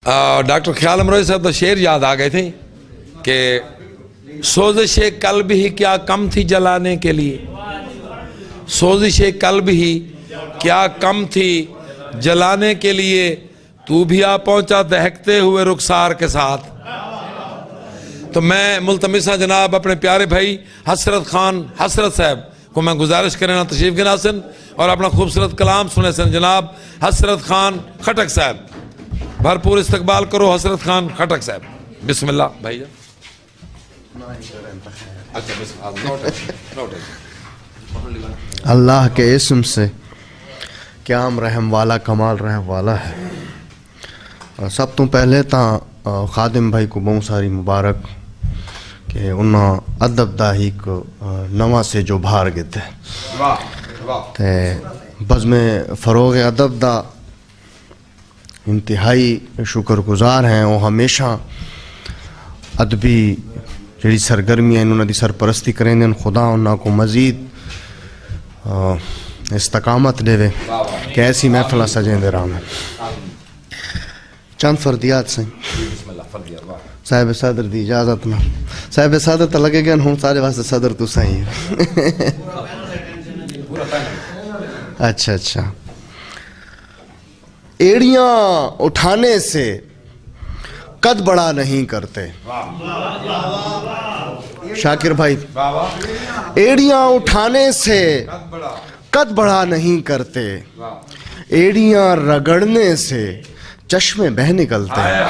Doctor خیال امروزی صاحب تو شعر یاد آ گئے تھے کہ سوزش قلب ہی کیا کم تھی جلانے کے لیے، سوزش قلب ہی کیا کم تھی جلانے کے لیے، تو بھی آ پہنچا دہکتے ہوئے رخسار کے ساتھ۔ تو میں ملتمسہ جناب اپنے پیارے بھائی حسرت خان حسرت صاحب کو میں گزارش کرنا تشریف گنا سن اور اپنا خوبصورت کلام سنے سن۔ جناب حسرت خان خٹک صاحب، بھرپور استقبال کرو حسرت خان خٹک صاحب، بسم اللہ بھائی جان۔ اللہ کے اسم سے قیام رحم والا کمال رحم والا ہے۔ سب تو پہلے تا خادم بھائی کو بہت ساری مبارک کہ انہاں ادب دا ہی کو نواں سے جو بھار گئے تھے بز میں فروغ ادب دا انتہائی شکر گزار ہیں۔ وہ ہمیشہ ادبی جڑی سرگرمی ہیں انہوں نے سرپرستی کریں دیں، خدا انہوں کو مزید استقامت دے کہ ایسی محفلہ سجیں دے رہا میں۔ چند فردیات سے صاحب صدر دی اجازت نہ، صاحب صدر تو لگے گا ہوں سارے واسطے صدر تو صحیح ہے۔ اچھا ایڑیاں اٹھانے سے قد بڑا نہیں کرتے۔ شاکر بھائی، ایڑیاں اٹھانے سے قد بڑا نہیں کرتے، ایڑیاں رگڑنے سے چشمے بہ نکلتے ہیں۔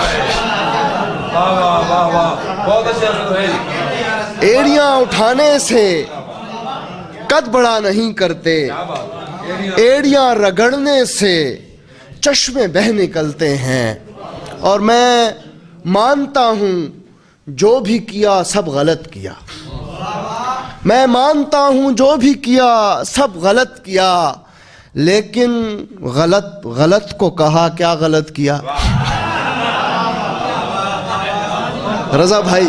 ایڑیاں اٹھانے سے قد بڑا نہیں کرتے، ایڑیاں رگڑنے سے چشمے بہ نکلتے ہیں۔ اور میں مانتا ہوں جو بھی کیا سب غلط کیا، میں مانتا ہوں جو بھی کیا سب غلط کیا، لیکن غلط کو کہا کیا غلط کیا۔ رضا بھائی،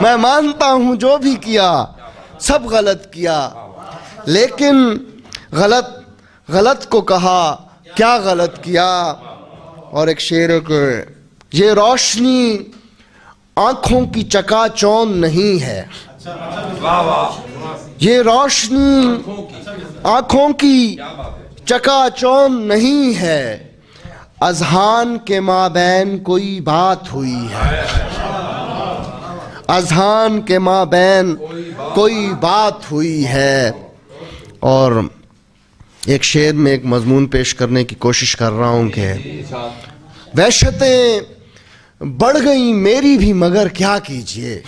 میں مانتا ہوں جو بھی کیا سب غلط کیا، لیکن غلط کو کہا کیا غلط کیا۔ اور ایک شعر ہے کہ یہ روشنی آنکھوں کی چکا چوند نہیں ہے، یہ روشنی آنکھوں کی چکا چوند نہیں ہے، اذہان کے مابین کوئی بات ہوئی ہے، اذہان کے مابین کوئی بات ہوئی ہے۔ اور ایک شعر میں ایک مضمون پیش کرنے کی کوشش کر رہا ہوں کہ وحشتیں بڑھ گئیں میری بھی مگر کیا کیجئے،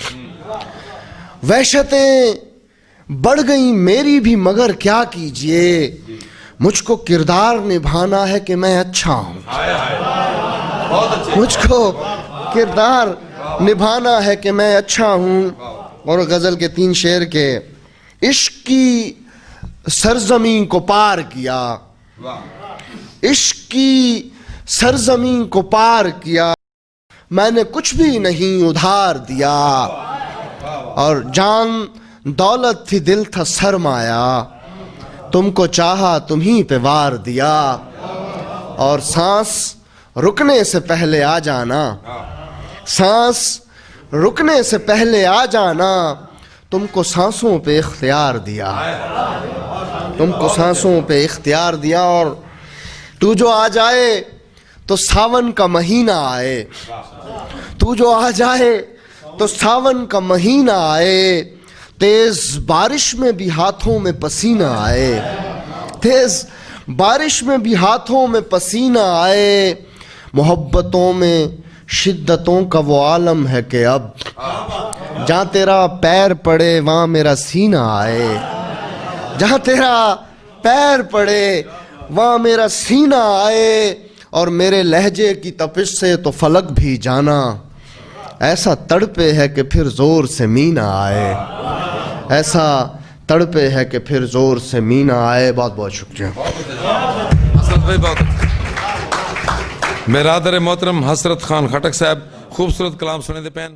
وحشتیں بڑھ گئیں میری بھی مگر کیا کیجئے، مجھ کو کردار نبھانا ہے کہ میں اچھا ہوں، مجھ کو کردار نبھانا ہے کہ میں اچھا ہوں۔ اور غزل کے 3 شعر کے عشق کی سرزمین کو پار کیا، عشق کی سرزمین کو پار کیا، میں نے کچھ بھی نہیں ادھار دیا، اور جان دولت تھی دل تھا سرمایا، تم کو چاہا تمہیں پہ وار دیا، اور سانس رکنے سے پہلے آ جانا، سانس رکنے سے پہلے آ جانا، تم کو سانسوں پہ اختیار دیا، تم کو سانسوں پہ اختیار دیا۔ اور تو جو آ جائے تو ساون کا مہینہ آئے، تو جو آ جائے تو ساون کا مہینہ آئے، تیز بارش میں بھی ہاتھوں میں پسینہ آئے، تیز بارش میں بھی ہاتھوں میں پسینہ آئے، محبتوں میں شدتوں کا وہ عالم ہے کہ اب جہاں تیرا پیر پڑے وہاں میرا سینہ آئے، جہاں تیرا پیر پڑے وہاں میرا سینہ آئے، اور میرے لہجے کی تپش سے تو فلک بھی جانا، ایسا تڑپے ہے کہ پھر زور سے مینہ آئے، ایسا تڑپے ہے کہ پھر زور سے مینہ آئے۔ بہت بہت شکریہ۔ برادر محترم حسرت خان خٹک صاحب خوبصورت کلام سنے دے پین۔